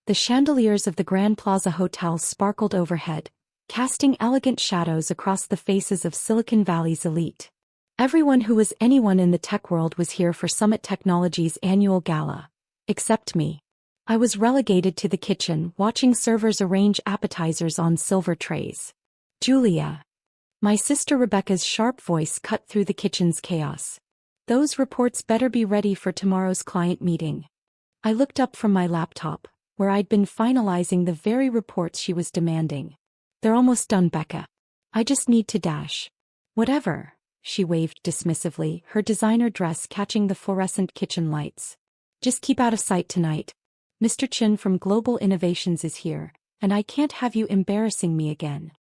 The chandeliers of the Grand Plaza Hotel sparkled overhead, casting elegant shadows across the faces of Silicon Valley's elite. Everyone who was anyone in the tech world was here for Summit Technologies' annual gala. Except me. I was relegated to the kitchen, watching servers arrange appetizers on silver trays. Julia. My sister Rebecca's sharp voice cut through the kitchen's chaos. Those reports better be ready for tomorrow's client meeting. I looked up from my laptop, where I'd been finalizing the very reports she was demanding. They're almost done, Becca. I just need to dash. Whatever, she waved dismissively, her designer dress catching the fluorescent kitchen lights. Just keep out of sight tonight. Mr. Chen from Global Innovations is here, and I can't have you embarrassing me again.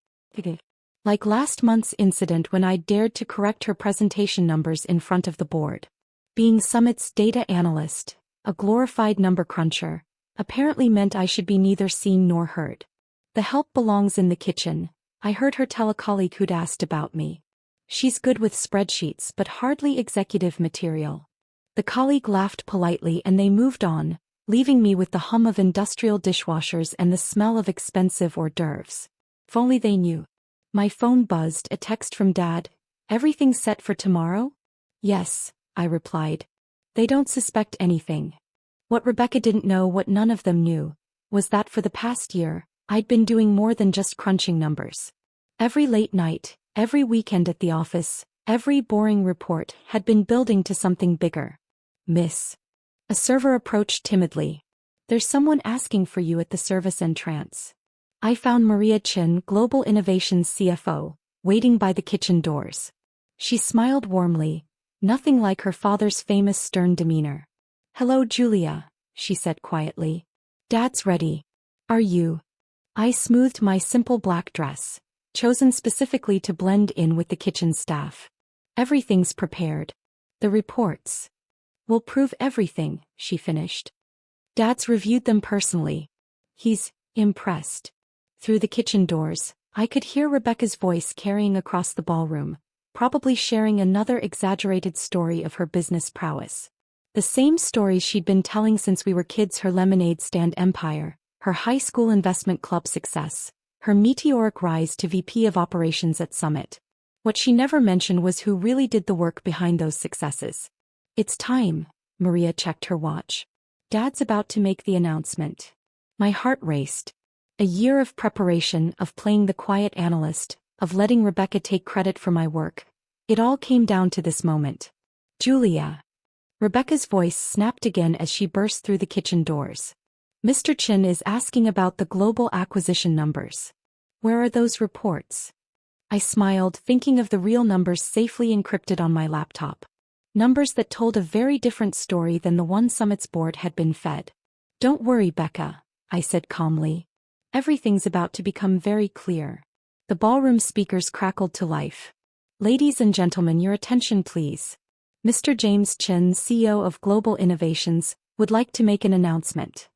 Like last month's incident when I dared to correct her presentation numbers in front of the board. Being Summit's data analyst, a glorified number cruncher, apparently meant I should be neither seen nor heard. The help belongs in the kitchen, I heard her tell a colleague who'd asked about me. She's good with spreadsheets but hardly executive material. The colleague laughed politely and they moved on, leaving me with the hum of industrial dishwashers and the smell of expensive hors d'oeuvres. If only they knew. My phone buzzed, a text from Dad. Everything set for tomorrow? Yes, I replied. They don't suspect anything. What Rebecca didn't know, what none of them knew, was that for the past year, I'd been doing more than just crunching numbers. Every late night, every weekend at the office, every boring report had been building to something bigger. Miss. A server approached timidly. There's someone asking for you at the service entrance. I found Maria Chen, Global Innovations CFO, waiting by the kitchen doors. She smiled warmly, nothing like her father's famous stern demeanor. Hello, Julia, she said quietly. Dad's ready. Are you? I smoothed my simple black dress, chosen specifically to blend in with the kitchen staff. Everything's prepared. The reports will prove everything, she finished. Dad's reviewed them personally. He's impressed. Through the kitchen doors, I could hear Rebecca's voice carrying across the ballroom, probably sharing another exaggerated story of her business prowess. The same stories she'd been telling since we were kids: her lemonade stand empire, her high school investment club success, her meteoric rise to VP of operations at Summit. What she never mentioned was who really did the work behind those successes. It's time, Maria checked her watch. Dad's about to make the announcement. My heart raced. A year of preparation, of playing the quiet analyst, of letting Rebecca take credit for my work. It all came down to this moment. Julia. Rebecca's voice snapped again as she burst through the kitchen doors. Mr. Chen is asking about the global acquisition numbers. Where are those reports? I smiled, thinking of the real numbers safely encrypted on my laptop. Numbers that told a very different story than the one Summit's board had been fed. Don't worry, Becca, I said calmly. Everything's about to become very clear. The ballroom speakers crackled to life. Ladies and gentlemen, your attention please. Mr. James Chen, CEO of Global Innovations, would like to make an announcement.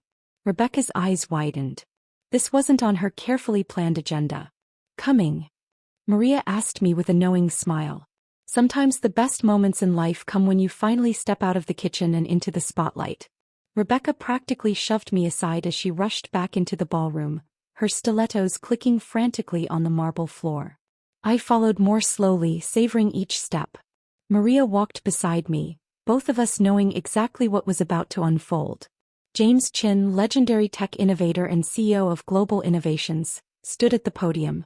Rebecca's eyes widened. This wasn't on her carefully planned agenda. Coming? Maria asked me with a knowing smile. Sometimes the best moments in life come when you finally step out of the kitchen and into the spotlight. Rebecca practically shoved me aside as she rushed back into the ballroom, her stilettos clicking frantically on the marble floor. I followed more slowly, savoring each step. Maria walked beside me, both of us knowing exactly what was about to unfold. James Chen, legendary tech innovator and CEO of Global Innovations, stood at the podium.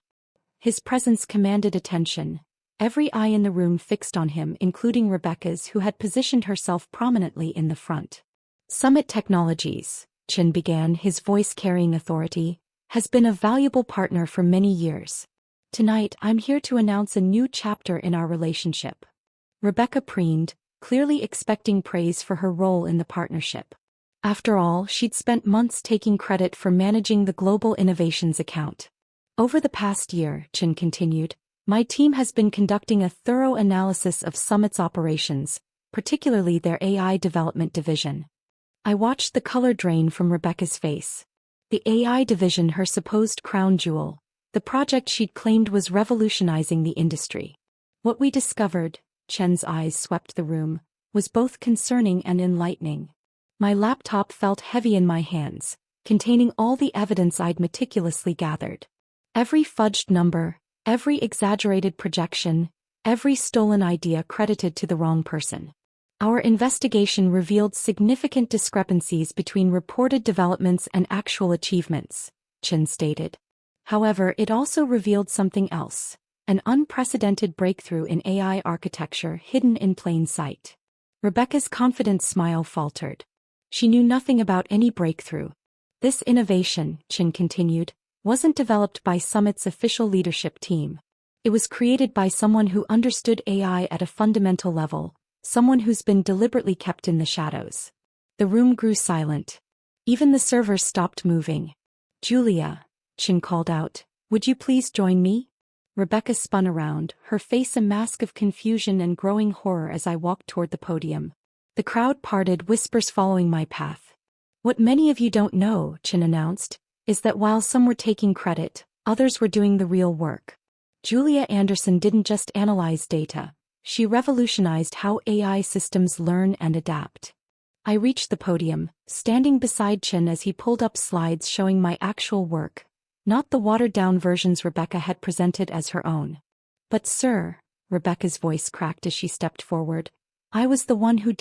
His presence commanded attention, every eye in the room fixed on him, including Rebecca's, who had positioned herself prominently in the front. Summit Technologies, Chen began, his voice carrying authority, has been a valuable partner for many years. Tonight, I'm here to announce a new chapter in our relationship. Rebecca preened, clearly expecting praise for her role in the partnership. After all, she'd spent months taking credit for managing the Global Innovations account. Over the past year, Chen continued, my team has been conducting a thorough analysis of Summit's operations, particularly their AI development division. I watched the color drain from Rebecca's face. The AI division, her supposed crown jewel, the project she'd claimed was revolutionizing the industry. What we discovered, Chen's eyes swept the room, was both concerning and enlightening. My laptop felt heavy in my hands, containing all the evidence I'd meticulously gathered. Every fudged number, every exaggerated projection, every stolen idea credited to the wrong person. Our investigation revealed significant discrepancies between reported developments and actual achievements, Chen stated. However, it also revealed something else, an unprecedented breakthrough in AI architecture hidden in plain sight. Rebecca's confident smile faltered. She knew nothing about any breakthrough. This innovation, Chen continued, wasn't developed by Summit's official leadership team. It was created by someone who understood AI at a fundamental level, someone who's been deliberately kept in the shadows. The room grew silent. Even the servers stopped moving. Julia, Chen called out, would you please join me? Rebecca spun around, her face a mask of confusion and growing horror as I walked toward the podium. The crowd parted, whispers following my path. What many of you don't know, Chen announced, is that while some were taking credit, others were doing the real work. Julia Anderson didn't just analyze data, she revolutionized how AI systems learn and adapt. I reached the podium, standing beside Chen as he pulled up slides showing my actual work, not the watered-down versions Rebecca had presented as her own. But sir, Rebecca's voice cracked as she stepped forward, I was the one who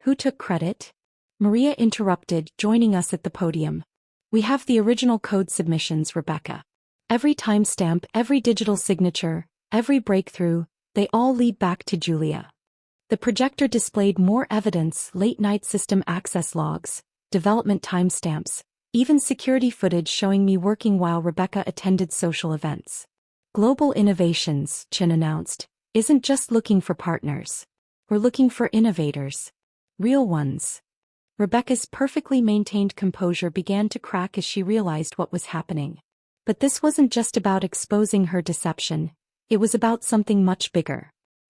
Who took credit? Maria interrupted, joining us at the podium. We have the original code submissions, Rebecca. Every timestamp, every digital signature, every breakthrough, they all lead back to Julia. The projector displayed more evidence, late-night system access logs, development timestamps, even security footage showing me working while Rebecca attended social events. Global Innovations, Chen announced, isn't just looking for partners. We're looking for innovators. Real ones. Rebecca's perfectly maintained composure began to crack as she realized what was happening. But this wasn't just about exposing her deception, it was about something much bigger.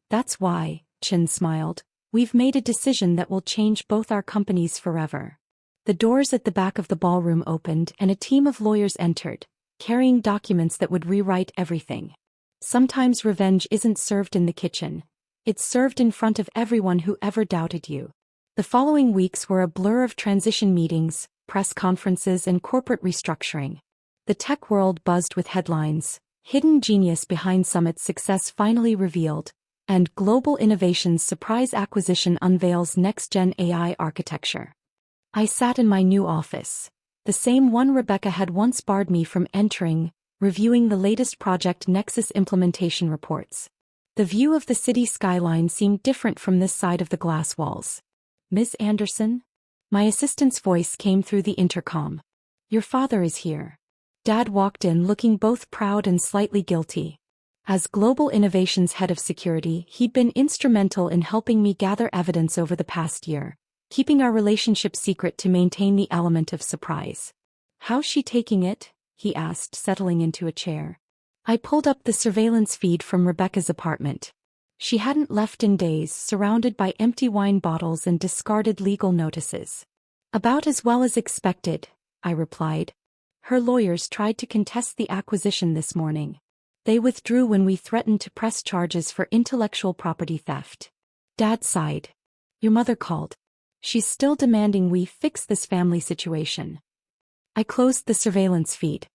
That's why, Chen smiled, we've made a decision that will change both our companies forever. The doors at the back of the ballroom opened and a team of lawyers entered, carrying documents that would rewrite everything. Sometimes revenge isn't served in the kitchen, it's served in front of everyone who ever doubted you. The following weeks were a blur of transition meetings, press conferences and corporate restructuring. The tech world buzzed with headlines, hidden genius behind Summit's success finally revealed, and Global Innovations' surprise acquisition unveils next-gen AI architecture. I sat in my new office, the same one Rebecca had once barred me from entering, reviewing the latest Project Nexus implementation reports. The view of the city skyline seemed different from this side of the glass walls. Ms. Anderson? My assistant's voice came through the intercom. Your father is here. Dad walked in looking both proud and slightly guilty. As Global Innovations head of security, he'd been instrumental in helping me gather evidence over the past year, keeping our relationship secret to maintain the element of surprise. How's she taking it? He asked, settling into a chair. I pulled up the surveillance feed from Rebecca's apartment. She hadn't left in days, surrounded by empty wine bottles and discarded legal notices. About as well as expected, I replied. Her lawyers tried to contest the acquisition this morning. They withdrew when we threatened to press charges for intellectual property theft. Dad sighed. Your mother called. She's still demanding we fix this family situation. I closed the surveillance feed.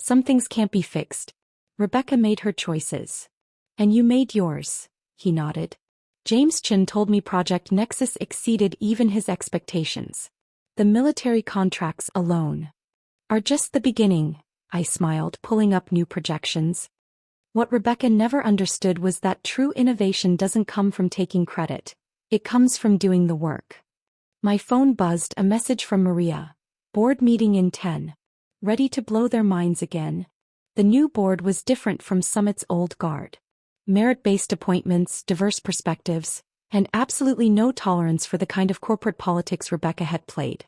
Some things can't be fixed. Rebecca made her choices. And you made yours, he nodded. James Chen told me Project Nexus exceeded even his expectations. The military contracts alone are just the beginning, I smiled, pulling up new projections. What Rebecca never understood was that true innovation doesn't come from taking credit. It comes from doing the work. My phone buzzed, a message from Maria. Board meeting in 10. Ready to blow their minds again? The new board was different from Summit's old guard. Merit-based appointments, diverse perspectives, and absolutely no tolerance for the kind of corporate politics Rebecca had played.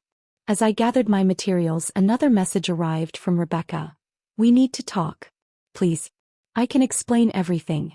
As I gathered my materials, another message arrived from Rebecca. We need to talk. Please. I can explain everything.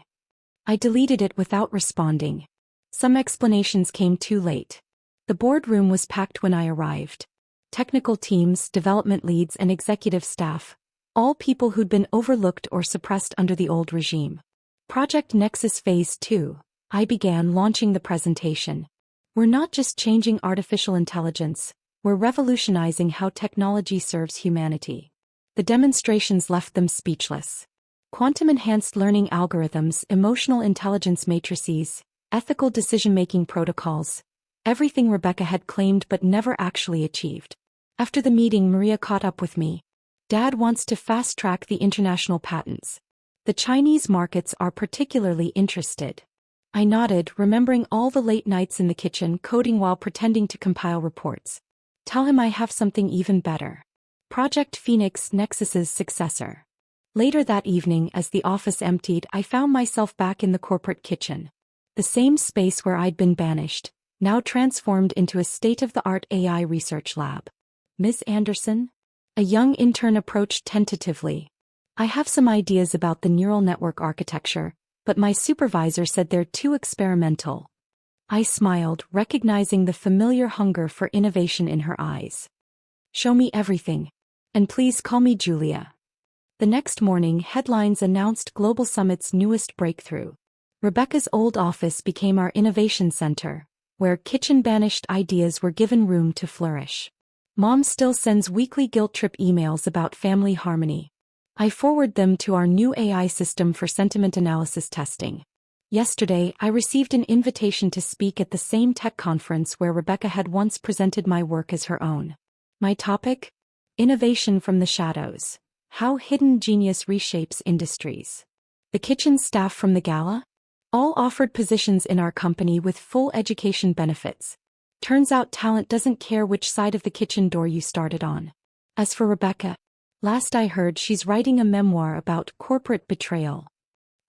I deleted it without responding. Some explanations came too late. The boardroom was packed when I arrived. Technical teams, development leads and executive staff, all people who'd been overlooked or suppressed under the old regime. Project Nexus Phase 2, I began launching the presentation. We're not just changing artificial intelligence, We're revolutionizing how technology serves humanity. The demonstrations left them speechless. Quantum-enhanced learning algorithms, emotional intelligence matrices, ethical decision-making protocols, everything Rebecca had claimed but never actually achieved. After the meeting, Maria caught up with me. Dad wants to fast-track the international patents. The Chinese markets are particularly interested. I nodded, remembering all the late nights in the kitchen coding while pretending to compile reports. Tell him I have something even better. Project Phoenix Nexus's successor. Later that evening, as the office emptied, I found myself back in the corporate kitchen. The same space where I'd been banished, now transformed into a state-of-the-art AI research lab. Ms. Anderson? A young intern approached tentatively. I have some ideas about the neural network architecture, but my supervisor said they're too experimental. I smiled, recognizing the familiar hunger for innovation in her eyes. Show me everything. And please call me Julia. The next morning, headlines announced Global Summit's newest breakthrough. Rebecca's old office became our innovation center, where kitchen-banished ideas were given room to flourish. Mom still sends weekly guilt trip emails about family harmony. I forward them to our new AI system for sentiment analysis testing. Yesterday, I received an invitation to speak at the same tech conference where Rebecca had once presented my work as her own. My topic? Innovation from the shadows. How hidden genius reshapes industries. The kitchen staff from the gala? All offered positions in our company with full education benefits. Turns out talent doesn't care which side of the kitchen door you started on. As for Rebecca, last I heard she's writing a memoir about corporate betrayal.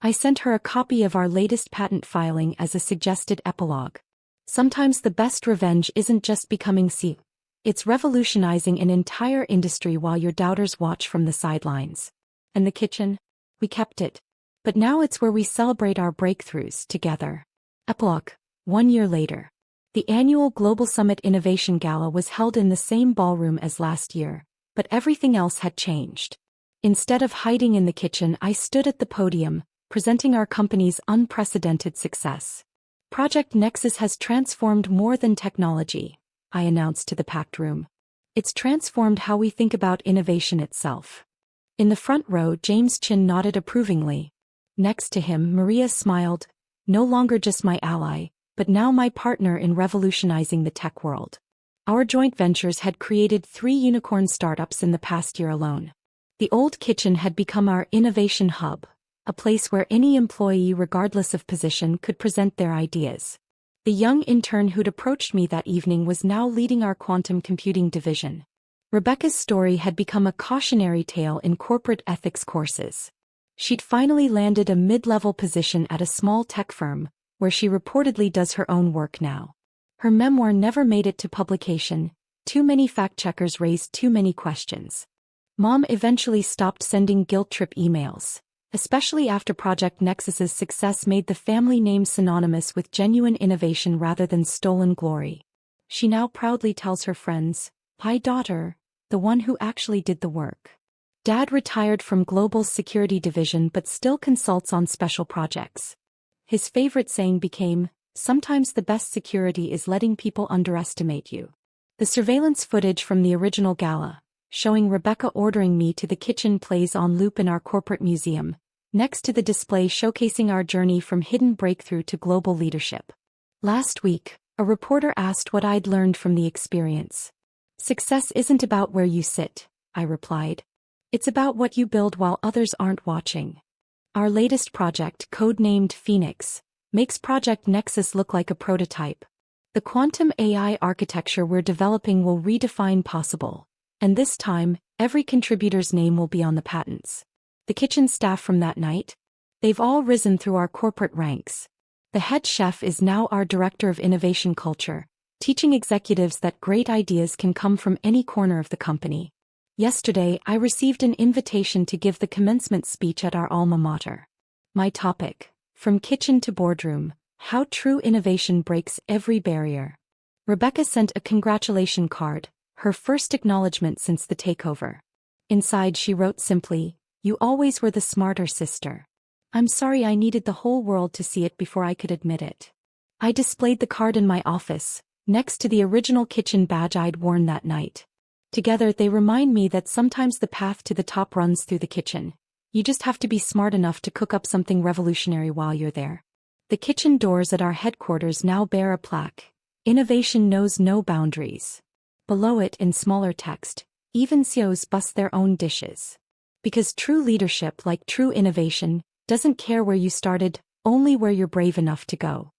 I sent her a copy of our latest patent filing as a suggested epilogue. Sometimes the best revenge isn't just becoming CEO. It's revolutionizing an entire industry while your doubters watch from the sidelines. And the kitchen? We kept it. But now it's where we celebrate our breakthroughs together. Epilogue. 1 year later. The annual Global Summit Innovation Gala was held in the same ballroom as last year, but everything else had changed. Instead of hiding in the kitchen, I stood at the podium, presenting our company's unprecedented success. Project Nexus has transformed more than technology, I announced to the packed room. It's transformed how we think about innovation itself. In the front row, Chen nodded approvingly. Next to him, Maria smiled, no longer just my ally, but now my partner in revolutionizing the tech world. Our joint ventures had created 3 unicorn startups in the past year alone. The old kitchen had become our innovation hub, a place where any employee, regardless of position, could present their ideas. The young intern who'd approached me that evening was now leading our quantum computing division. Rebecca's story had become a cautionary tale in corporate ethics courses. She'd finally landed a mid-level position at a small tech firm, where she reportedly does her own work now. Her memoir never made it to publication. Too many fact-checkers raised too many questions. Mom eventually stopped sending guilt trip emails, especially after Project Nexus's success made the family name synonymous with genuine innovation rather than stolen glory. She now proudly tells her friends, "Hi daughter, the one who actually did the work." Dad retired from Global's security division but still consults on special projects. His favorite saying became, "Sometimes the best security is letting people underestimate you." The surveillance footage from the original gala, showing Rebecca ordering me to the kitchen, plays on loop in our corporate museum, next to the display showcasing our journey from hidden breakthrough to global leadership. Last week, a reporter asked what I'd learned from the experience. "Success isn't about where you sit," I replied. "It's about what you build while others aren't watching." Our latest project, codenamed Phoenix, makes Project Nexus look like a prototype. The quantum AI architecture we're developing will redefine possible, and this time, every contributor's name will be on the patents. The kitchen staff from that night? They've all risen through our corporate ranks. The head chef is now our director of innovation culture, teaching executives that great ideas can come from any corner of the company. Yesterday, I received an invitation to give the commencement speech at our alma mater. My topic: From Kitchen to Boardroom, How True Innovation Breaks Every Barrier. Rebecca sent a congratulation card, her first acknowledgement since the takeover. Inside she wrote simply, "You always were the smarter sister. I'm sorry I needed the whole world to see it before I could admit it." I displayed the card in my office, next to the original kitchen badge I'd worn that night. Together they remind me that sometimes the path to the top runs through the kitchen. You just have to be smart enough to cook up something revolutionary while you're there. The kitchen doors at our headquarters now bear a plaque. Innovation knows no boundaries. Below it in smaller text, even CEOs bust their own dishes. Because true leadership, like true innovation, doesn't care where you started, only where you're brave enough to go.